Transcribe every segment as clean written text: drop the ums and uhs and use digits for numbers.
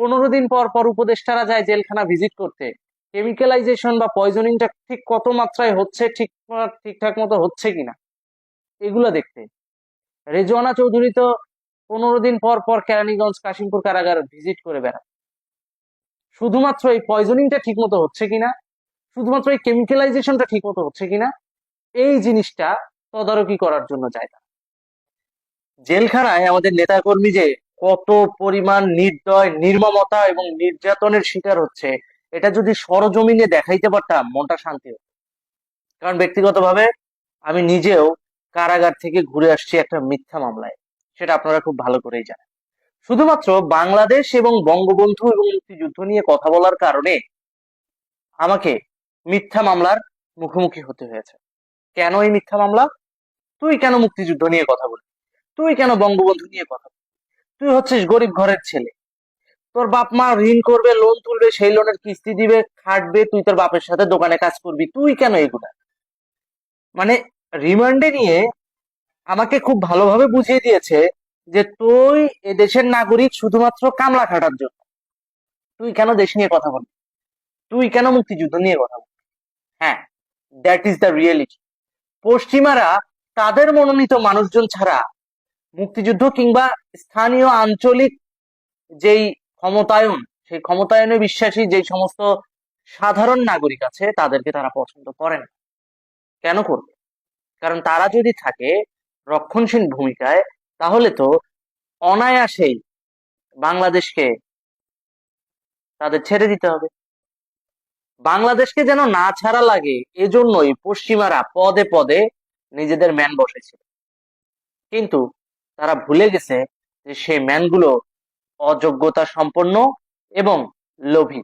15 দিন পর পর উপদেষ্টারা যায় জেলখানা ভিজিট করতে, কেমিক্যালাইজেশন বা পয়জনিংটা ঠিক কত মাত্রায় হচ্ছে, ঠিকঠাক মতো হচ্ছে কিনা এগুলো দেখতে। রেজওয়ানা চৌধুরী তো 15 দিন পর পর কেরানীগঞ্জ কাশিমপুর কারাগার ভিজিট করে বেড়ায়, শুধুমাত্র এই পয়জনিংটা ঠিক মতো হচ্ছে কিনা, শুধুমাত্র এই কেমিক্যালাইজেশনটা ঠিক মতো হচ্ছে কিনা এই জিনিসটা তদারকি করার জন্য যায় না। জেলখানায় আমাদের নেতাকর্মী যে কত পরিমাণ নির্দয়, নির্মমতা এবং নির্যাতনের শিকার হচ্ছে, এটা যদি সরজমিনে দেখাইতে পারতাম মনটা শান্তি হতো। কারণ ব্যক্তিগতভাবে আমি নিজেও কারাগার থেকে ঘুরে আসছি একটা মিথ্যা মামলায়, সেটা আপনারা খুব ভালো করেই জানেন। শুধুমাত্র বাংলাদেশ এবং বঙ্গবন্ধু এবং মুক্তিযুদ্ধ নিয়ে কথা বলার কারণে আমাকে মিথ্যা মামলার মুখোমুখি হতে হয়েছে। কেন এই মিথ্যা মামলা? তুই কেন মুক্তিযুদ্ধ নিয়ে কথা বলবি? তুই কেন বঙ্গবন্ধু নিয়ে কথা বলবি? তুই হচ্ছিস গরিব ঘরের ছেলে, তোর বাপ মা ঋণ করবে, লোন তুলবে, সেই লোনের কিস্তি দিবে, খাটবে, তুই তোর বাপের সাথে দোকানে কাজ করবি, তুই কেন এগুলা? মানে রিমান্ডে নিয়ে আমাকে খুব ভালোভাবে বুঝিয়ে দিয়েছে যে তুই এদেশের নাগরিক শুধুমাত্র কামলা খাটার জন্য, তুই কেন দেশ নিয়ে কথা বলবি, তুই কেন মুক্তিযুদ্ধ নিয়ে কথা বলবি? হ্যাঁ, দ্যাট ইজ দ্য রিয়েলিটি। পশ্চিমারা তাদের মনোনীত মানুষজন ছাড়া মুক্তিযুদ্ধ কিংবা স্থানীয় আঞ্চলিক যেই ক্ষমতায়ন, সেই ক্ষমতায়নে বিশ্বাসী যে সমস্ত সাধারণ নাগরিক আছে তাদেরকে তারা পছন্দ করে না। কেন করবে? কারণ তারা যদি থাকে রক্ষণশীল ভূমিকায়, তাহলে তো অনায়াসেই বাংলাদেশকে তাদের ছেড়ে দিতে হবে। বাংলাদেশকে যেন না ছাড়া লাগে, এজন্যই পশ্চিমারা পদে পদে নিজেদের ম্যান বসেছিল। কিন্তু তারা ভুলে গেছে যে সেই ম্যানগুলো অযোগ্যতা সম্পন্ন এবং লোভী।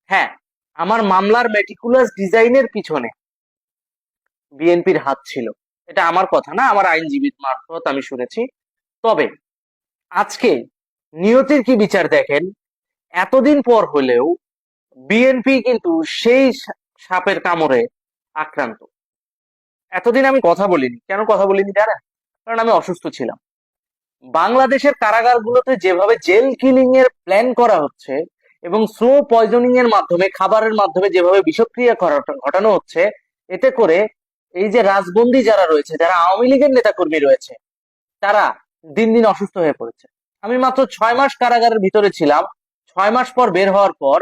হ্যাঁ, আমার মামলার মেটিকুলাস ডিজাইনের পিছনে বিএনপির হাত ছিল, এটা আমার কথা না, আমার আইনজীবীর মারফত আমি শুনেছি। তবে আজকে নিয়তির কি বিচার দেখেন, এতদিন পর হলেও বিএনপি কিন্তু সেই সাপের কামড়ে আক্রান্ত। এতদিন আমি কথা বলিনি, কেন কথা বলিনি জানেন? কারণ আমি অসুস্থ ছিলাম। বাংলাদেশের কারাগারগুলোতে যেভাবে জেল কিলিং এর প্ল্যান করা হচ্ছে এবং স্লো পয়জনিং এর মাধ্যমে, খাবারের মাধ্যমে যেভাবে বিষক্রিয়া ঘটানো হচ্ছে, এতে করে এই যে রাজবন্দী যারা রয়েছে, যারা আওয়ামী লীগের নেতাকর্মী রয়েছে, তারা দিন দিন অসুস্থ হয়ে পড়েছে। আমি মাত্র 6 মাস কারাগারের ভিতরে ছিলাম, 6 মাস পর বের হওয়ার পর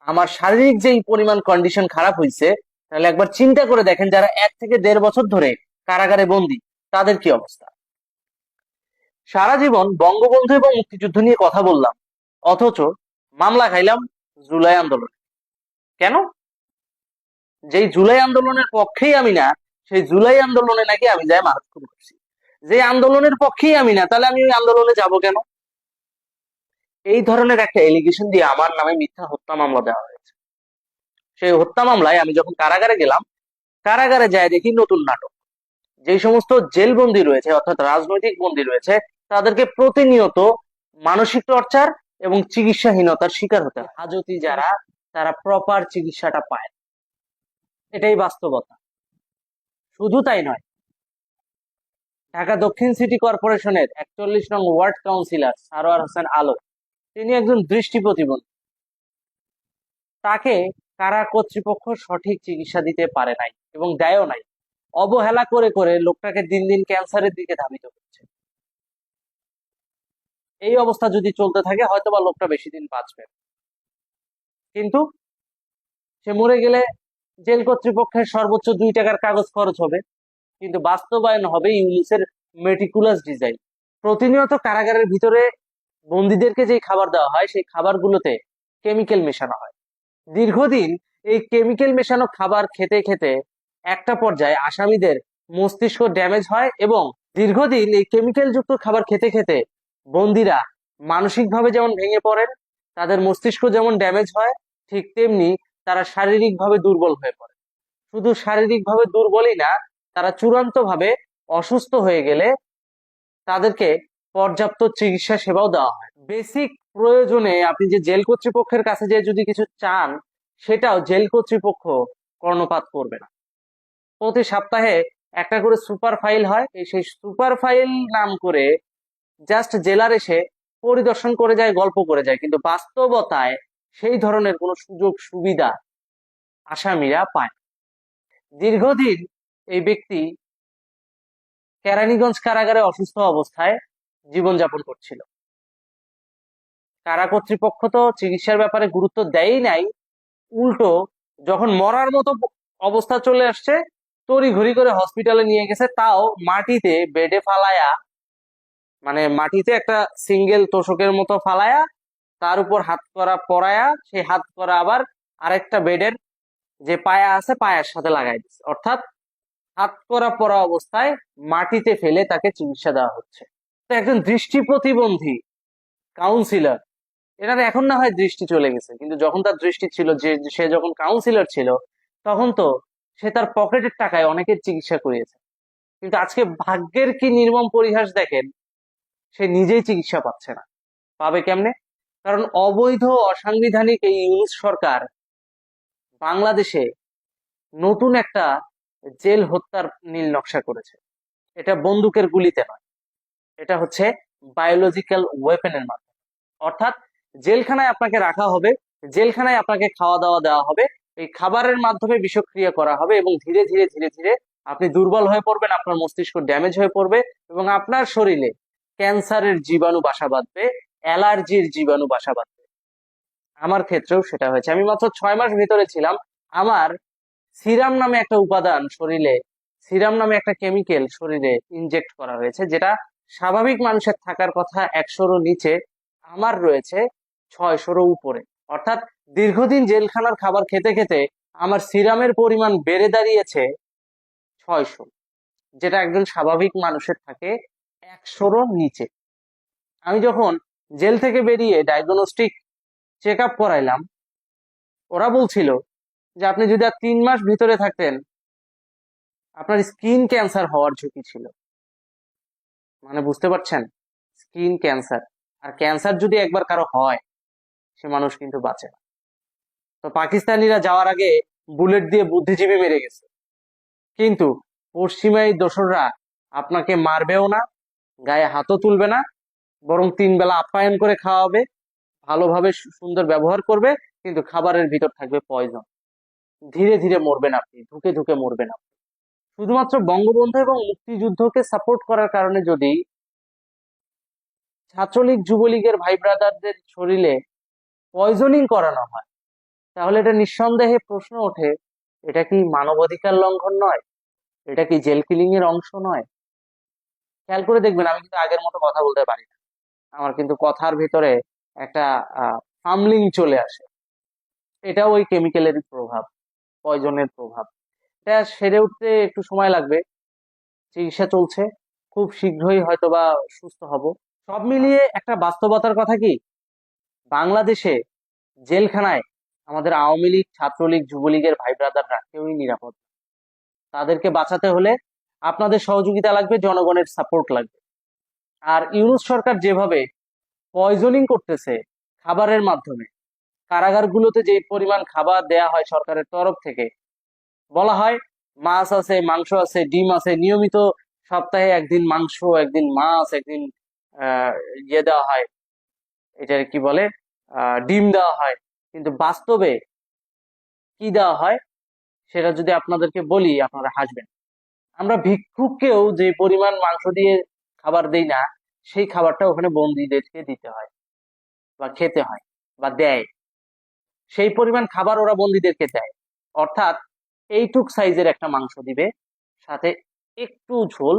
আমার শারীরিক যেই পরিমাণ কন্ডিশন খারাপ হয়েছে, তাহলে একবার চিন্তা করে দেখেন যারা 1 থেকে 1.5 বছর ধরে কারাগারে বন্দী, তাদের কি অবস্থা। সারা জীবন বঙ্গবন্ধু এবং মুক্তিযুদ্ধ নিয়ে কথা বললাম, অথচ মামলা খাইলাম জুলাই আন্দোলন। কেন? যেই জুলাই আন্দোলনের পক্ষেই আমি না, সেই জুলাই আন্দোলনে নাকি আমি যাই মারাত্মক খুন করছি। যে আন্দোলনের পক্ষেই আমি না, তাহলে আমি ওই আন্দোলনে যাব কেন? এই ধরনের একটা এলিগেশন দিয়ে আমার নামে মিথ্যা হত্যা মামলা দেওয়া হয়েছে। সেই হত্যা মামলায় আমি যখন কারাগারে গেলাম, কারাগারে যায় দেখি নতুন নাটক। যে সমস্ত জেল বন্দী রয়েছে, অর্থাৎ রাজনৈতিক বন্দী রয়েছে, তাদেরকে প্রতিনিয়ত মানসিক টর্চার এবং চিকিৎসাহীনতার শিকার হতে হয়। হাজতি যারা, তারা প্রপার চিকিৎসাটা পায়, এটাই বাস্তবতা। শুধু তাই নয়, ঢাকা দক্ষিণ সিটি কর্পোরেশনের 41 নং ওয়ার্ড কাউন্সিলর সারোয়ার হোসেন আলো, তিনি একজন দৃষ্টি প্রতিবন্ধী। তাকে কারা কর্তৃপক্ষ সঠিক চিকিৎসা দিতে পারে নাই এবং দেয়ও নাই। অবহেলা করে করে লোকটাকে দিন দিন ক্যান্সারের দিকে ধাবিত করছে। এই অবস্থা যদি চলতে থাকে হয়তোবা লোকটা বেশি দিন বাঁচবে, কিন্তু সে মরে গেলে জেল কর্তৃপক্ষের সর্বোচ্চ 2 টাকার কাগজ খরচ হবে, কিন্তু বাস্তবায়ন হবে ইউনিসের মেটিকুলাস ডিজাইন। প্রতিনিয়ত কারাগারের ভিতরে বন্দীদেরকে যে খাবার দেওয়া হয়, সেই খাবারগুলোতে কেমিক্যাল মেশানো হয়। দীর্ঘদিন এই কেমিক্যাল মেশানো খাবার খেতে খেতে একটা পর্যায়ে আসামিদের মস্তিষ্ক ড্যামেজ হয় এবং দীর্ঘদিন এই কেমিক্যাল যুক্ত খাবার খেতে খেতে বন্দীরা মানসিকভাবে যেমন ভেঙে পড়েন, তাদের মস্তিষ্ক যেমন ড্যামেজ হয়, ঠিক তেমনি তারা শারীরিকভাবে দুর্বল হয়ে পড়ে। শুধু শারীরিকভাবে দুর্বলই না, তারা চূড়ান্তভাবে অসুস্থ হয়ে গেলে তাদেরকে পর্যাপ্ত চিকিৎসা সেবাও দেওয়া হয়। বেসিক প্রয়োজনে আপনি যে জেল কর্তৃপক্ষের কাছে যে যদি কিছু চান, সেটাও জেল কর্তৃপক্ষ কর্ণপাত করবে না। প্রতি সপ্তাহে একটা করে সুপার ফাইল হয়, সেই সুপার ফাইল নাম করে জাস্ট জেলার এসে পরিদর্শন করে যায়, গল্প করে যায়, কিন্তু বাস্তবতায় সেই ধরনের কোনো সুযোগ সুবিধা আসামিরা পায়। দীর্ঘদিন এই ব্যক্তি কেরানীগঞ্জ কারাগারে অসুস্থ অবস্থায় জীবনযাপন করছিল। কারা কর্তৃপক্ষ তো চিকিৎসার ব্যাপারে গুরুত্ব দেয়ই নাই, উল্টো যখন মরার মতো অবস্থা চলে আসছে তড়িঘড়ি করে হসপিটালে নিয়ে গেছে, তাও মাটিতে বেডে ফালায়া, মানে মাটিতে একটা সিঙ্গেল তোষকের মতো ফালায়া তার উপর হাত করা পরায়া, সেই হাত করা আবার আরেকটা বেডের যে পায়া আছে পায়ের সাথে লাগাই দিচ্ছে, অর্থাৎ হাত করা পরা অবস্থায় মাটিতে ফেলে তাকে চিকিৎসা দেওয়া হচ্ছে। তো একজন দৃষ্টি প্রতিবন্ধী কাউন্সিলর, এটার এখন না হয় দৃষ্টি চলে গেছে, কিন্তু যখন তার দৃষ্টি ছিল, যে সে যখন কাউন্সিলর ছিল, তখন তো সে তার পকেটের টাকায় অনেকের চিকিৎসা করিয়েছে। কিন্তু আজকে ভাগ্যের কি নির্মম পরিহাস দেখেন, সে নিজেই চিকিৎসা পাচ্ছে না। পাবে কেমনে? কারণ অবৈধ অসাংবিধানিক এই ইউনূস সরকার বাংলাদেশে নতুন একটা জেল হত্যার নীল নকশা করেছে। এটা বন্দুকের গুলিতে নয়, এটা হচ্ছে বায়োলজিক্যাল ওয়েপেনের মাধ্যমে। অর্থাৎ জেলখানায় আপনাকে রাখা হবে, জেলখানায় আপনাকে খাওয়া দাওয়া দেওয়া হবে, এই খাবারের মাধ্যমে বিষক্রিয়া করা হবে, এবং ধীরে ধীরে ধীরে ধীরে আপনি দুর্বল হয়ে পড়বেন, আপনার মস্তিষ্ক ড্যামেজ হয়ে পড়বে, এবং আপনার শরীরে ক্যান্সারের জীবাণু বাসা বাঁধবে, অ্যালার্জির জীবাণু বাসা বাঁধবে। আমার ক্ষেত্রেও সেটা হয়েছে। আমি মাত্র 6 মাস ভিতরে ছিলাম, আমার সিরাম নামে একটা উপাদান শরীরে, সিরাম নামে একটা কেমিক্যাল শরীরে ইনজেক্ট করা হয়েছে, যেটা স্বাভাবিক মানুষের থাকার কথা 100-র নিচে, আমার রয়েছে 600-র উপরে। অর্থাৎ দীর্ঘদিন জেলখানার খাবার খেতে খেতে আমার সিরামের পরিমাণ বেড়ে দাঁড়িয়েছে 600, যেটা একজন স্বাভাবিক মানুষের থাকে 100-র নিচে। আমি যখন জেল থেকে বেরিয়ে ডায়াগনস্টিক চেক আপ করাইলাম, ওরা বলছিল যে আপনি যদি আর 3 মাস ভিতরে থাকতেন, আপনার স্কিন ক্যান্সার হওয়ার ঝুঁকি ছিল। মানে বুঝতে পারছেন, স্কিন ক্যান্সার। আর ক্যান্সার যদি একবার কারো হয়, সে মানুষ কিন্তু বাঁচে না। তো পাকিস্তানিরা যাওয়ার আগে বুলেট দিয়ে বুদ্ধিজীবী মেরে গেছে, কিন্তু পশ্চিমা এই দোসররা আপনাকে মারবেও না, গায়ে হাতও তুলবে না, বরং 3 বেলা আপ্যায়ন করে খাওয়াবে, ভালোভাবে সুন্দর ব্যবহার করবে, কিন্তু খাবারের ভিতর থাকবে পয়জন। ধীরে ধীরে মরবেন আপনি, ধুকে ধুকে মরবেন আপনি। শুধুমাত্র বঙ্গবন্ধু এবং মুক্তিযুদ্ধকে সাপোর্ট করার কারণে যদি ছাত্রলীগ যুবলীগের ভাই ব্রাদারদের শরীরে পয়জনিং করানো হয়, তাহলে এটা নিঃসন্দেহে প্রশ্ন ওঠে, এটা কি মানবাধিকার লঙ্ঘন নয়? এটা কি জেল কিলিং এর অংশ নয়? খেয়াল করে দেখবেন, আমি কিন্তু আগের মতো কথা বলতে পারি না, আমার কিন্তু কথার ভিতরে একটা ফামলিং চলে আসে। এটা ওই কেমিক্যালের প্রভাব, পয়জনের প্রভাব। এটা সেরে উঠতে একটু সময় লাগবে, চিকিৎসা চলছে, খুব শীঘ্রই হয়তোবা সুস্থ হব। সব মিলিয়ে একটা বাস্তবতার কথা কি, বাংলাদেশে জেলখানায় আমাদের আওয়ামী লীগ, ছাত্রলীগ, যুবলীগের ভাই ব্রাদাররা কেউই নিরাপদ না। তাদেরকে বাঁচাতে হলে আপনাদের সহযোগিতা লাগবে, জনগণের সাপোর্ট লাগবে। আর ইউনূস সরকার যেভাবে পয়জনিং করতেছে খাবারের মাধ্যমে, কারাগারগুলোতে যে পরিমাণ খাবার দেয়া হয় সরকারের তরফ থেকে, বলা হয় মাছ আছে, মাংস আছে, ডিম আছে, নিয়মিত সপ্তাহে একদিন মাংস, একদিন মাছ, একদিন আহ ইয়ে দেওয়া হয়, এটা কি বলে, ডিম দেওয়া হয়। কিন্তু বাস্তবে কি দেওয়া হয় সেটা যদি আপনাদেরকে বলি, আপনারা হাসবেন। আমরা ভিক্ষুককেও যে পরিমাণ মাংস দিয়ে খাবার দেই না, সেই খাবারটা ওখানে বন্দীদেরকে দিতে হয় বা খেতে হয় বা দেয়। সেই পরিমাণ খাবার ওরা বন্দীদেরকে দেয়। অর্থাৎ এইটুক সাইজের একটা মাংস দিবে, সাথে একটু ঝোল,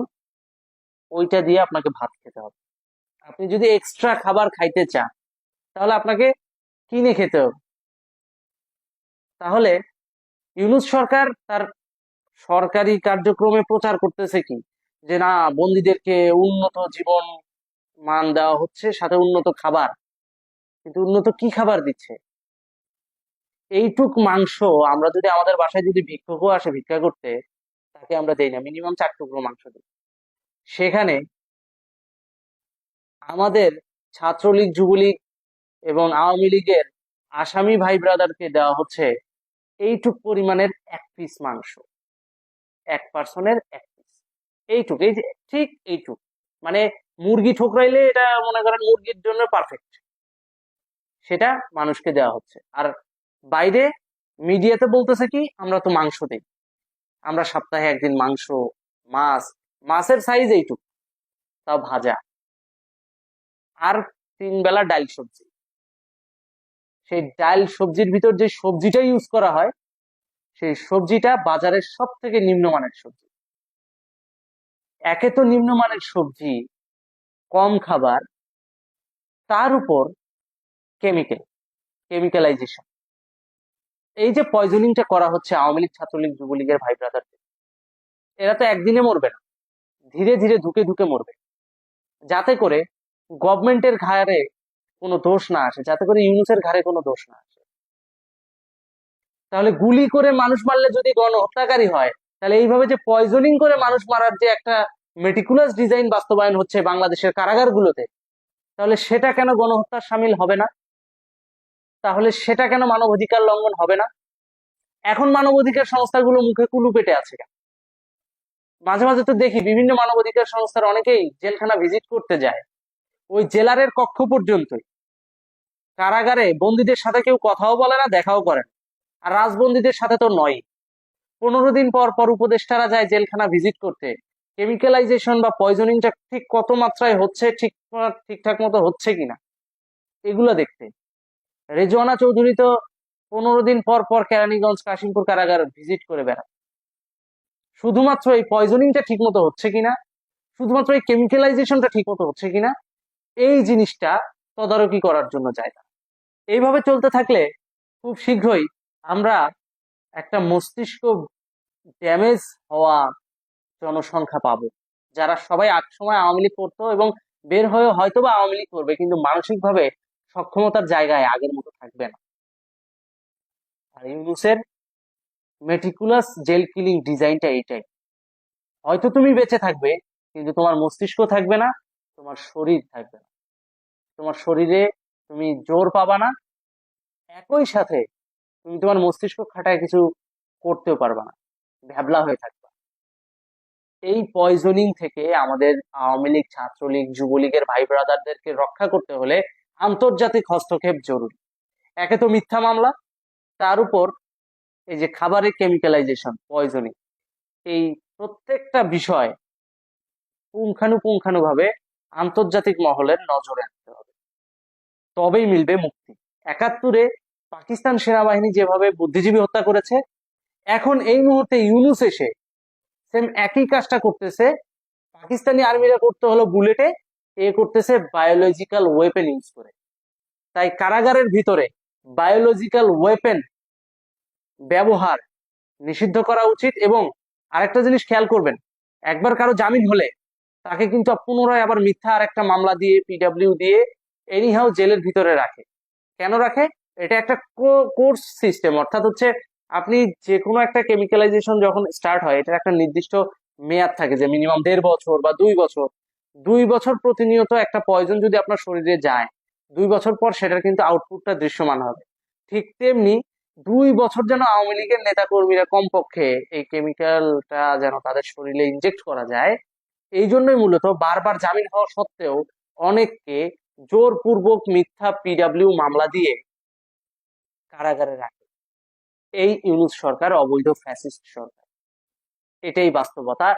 ওইটা দিয়ে আপনাকে ভাত খেতে হবে। আপনি যদি এক্সট্রা খাবার খাইতে চান, তাহলে আপনাকে কিনে খেতে হবে। তাহলে ইউনূস সরকার তার সরকারি কার্যক্রমে প্রচার করতেছে কি, যে না, বন্দীদেরকে উন্নত জীবন মান দেওয়া হচ্ছে, সাথে উন্নত খাবার। কিন্তু উন্নত কি খাবার দিচ্ছে? এইটুক মাংস আমরা যদি আমাদের বাসায়, যদি ভিক্ষুকও আসে ভিক্ষা করতে, তাকে আমরা দেই না, মিনিমাম 4 টুকরো মাংস দিই। সেখানে আমাদের ছাত্রলীগ, যুবলীগ এবং আওয়ামী লীগের আসামি ভাই ব্রাদারকে দেওয়া হচ্ছে এইটুক পরিমাণের 1 পিস মাংস, এক পার্সনের 1 পিস, এইটুক, এই যে ঠিক এইটুক, মানে মুরগি ঠোকরাইলে এটা মনে করেন মুরগির জন্য পারফেক্ট, সেটা মানুষকে দেওয়া হচ্ছে। আর বাইরে মিডিয়াতে বলতেছে কি আমরা তো মাংস দিই, আমরা সপ্তাহে একদিন মাংস, মাছ, মাছের সাইজ এইটুকু, তাও ভাজা, আর 3 বেলা ডাল সবজি। সেই ডাল সবজির ভিতর যে সবজিটা ইউজ করা হয়, সেই সবজিটা বাজারের সব থেকে নিম্নমানের সবজি। একে তো নিম্নমানের সবজি, কম খাবার, তার উপর কেমিক্যালাইজেশন। এই যে পয়জনিংটা করা হচ্ছে আওয়ামী লীগ, ছাত্রলীগ, যুবলীগের ভাই ব্রাদার, এরা তো একদিনে মরবে না, ধীরে ধীরে ধুকে ধুকে মরবে, যাতে করে গভর্নমেন্টের ঘাড়ে কোনো দোষ না আসে, যাতে করে ইউনূসের ঘাড়ে কোনো দোষ না আসে। তাহলে গুলি করে মানুষ মারলে যদি গণহত্যাকারী হয়, তাহলে এইভাবে যে পয়জনিং করে মানুষ মারার যে একটা মেটিকুলাস ডিজাইন বাস্তবায়ন হচ্ছে বাংলাদেশের কারাগারগুলোতে, তাহলে সেটা কেন গণহত্যার সামিল হবে না? তাহলে সেটা কেন মানবাধিকার লঙ্ঘন হবে না? এখন মানবাধিকার সংস্থাগুলো মুখে কুলু পেটে আছে কেন? মাঝে মাঝে তো দেখি বিভিন্ন মানবাধিকার সংস্থার অনেকেই জেলখানা ভিজিট করতে যায়, ওই জেলারের কক্ষ পর্যন্তই, কারাগারে বন্দীদের সাথে কেউ কথাও বলে না, দেখাও করে না। আর রাজবন্দীদের সাথে তো নয়। 15 দিন পর পর উপদেষ্টারা যায় জেলখানা ভিজিট করতে, কেমিক্যালাইজেশন বা পয়জনিংটা ঠিক কত মাত্রায় হচ্ছে, ঠিকঠাক মতো হচ্ছে কিনা, এগুলো দেখতে। রেজওয়ানা চৌধুরী তো 15 দিন পর পর কেরানীগঞ্জ, কাশিমপুর কারাগার ভিজিট করে বেড়ায়, শুধুমাত্র এই পয়জনিংটা ঠিক মতো হচ্ছে কিনা, শুধুমাত্র এই কেমিক্যালাইজেশনটা ঠিক মতো হচ্ছে কিনা, এই জিনিসটা তদারকি করার জন্য যায় না। এইভাবে চলতে থাকলে খুব শীঘ্রই আমরা একটা মস্তিষ্ক ড্যামেজ হওয়া জনসংখ্যা পাবো, যারা সবাই এক সময় আওয়ামী লীগ করতো এবং বের হয়ে হয়তো বা আওয়ামী লীগ করবে, কিন্তু মানসিকভাবে সক্ষমতার জায়গায় আগের মতো থাকবে না। আর ইউনূসের মেটিকুলাস জেল কিলিং ডিজাইনটা এইটাই। হয়তো তুমি বেঁচে থাকবে, কিন্তু তোমার মস্তিষ্ক থাকবে না, তোমার শরীর থাকবে না, তোমার শরীরে তুমি জোর পাবা না, একই সাথে তুমি তোমার মস্তিষ্ক খাটায় কিছু করতেও পারবা না, ভ্যাবলা হয়ে থাকবে। এই পয়জনিং থেকে আমাদের আওয়ামী লীগ, ছাত্রলীগ, যুবলীগের ভাই ব্রাদারদেরকে রক্ষা করতে হলে আন্তর্জাতিক হস্তক্ষেপ জরুরি। একে তো মিথ্যা মামলা, তার উপর এই যে খাবারের কেমিক্যালাইজেশন, পয়জনিং, এই প্রত্যেকটা বিষয় পুঙ্খানুপুঙ্খানুভাবে আন্তর্জাতিক মহলের নজরে আনতে হবে, তবেই মিলবে মুক্তি। 71-এ পাকিস্তান সেনাবাহিনী যেভাবে বুদ্ধিজীবী হত্যা করেছে, এখন এই মুহূর্তে ইউনূস এসে সেম একই কাজটা করতেছে। পাকিস্তানি আর্মিরা করতে হলো বুলেটে, এ করতেছে বায়োলজিক্যাল ওয়েপেন ইউজ করে। তাই কারাগারের ভিতরে বায়োলজিক্যাল ওয়েপেন ব্যবহার নিষিদ্ধ করা উচিত। এবং আরেকটা জিনিস খেয়াল করবেন, একবার কারো জামিন হলে তাকে কিন্তু পুনরায় আবার মিথ্যা আরেকটা মামলা দিয়ে, পিডব্লিউ দিয়ে এনিহাও জেলের ভিতরে রাখে। কেন রাখে? এটা একটা কোর্স সিস্টেম, অর্থাৎ হচ্ছে আপনি যে কোনো একটা কেমিক্যালাইজেশন যখন স্টার্ট হয়, এটার একটা নির্দিষ্ট মেয়াদ থাকে, যে মিনিমাম 1.5 বছর বা 2 বছর। 2 বছর প্রতিনিয়ত একটা পয়জন যদি আপনার শরীরে যায়, 2 বছর পর সেটার কিন্তু আউটপুটটা দৃশ্যমান হবে। ঠিক তেমনি 2 বছর যেন আওয়ামী লীগের নেতা কর্মীরা কমপক্ষে এই কেমিক্যালটা যেন তাদের শরীরে ইনজেক্ট করা যায়, এই জন্যই মূলত বারবার জামিন হওয়া সত্ত্বেও অনেককে জোরপূর্বক মিথ্যা পিডব্লিউ মামলা দিয়ে কারাগারে রাখে এই ইউনূস সরকার, অবৈধ ফ্যাসিস্ট সরকার। এটাই বাস্তবতা।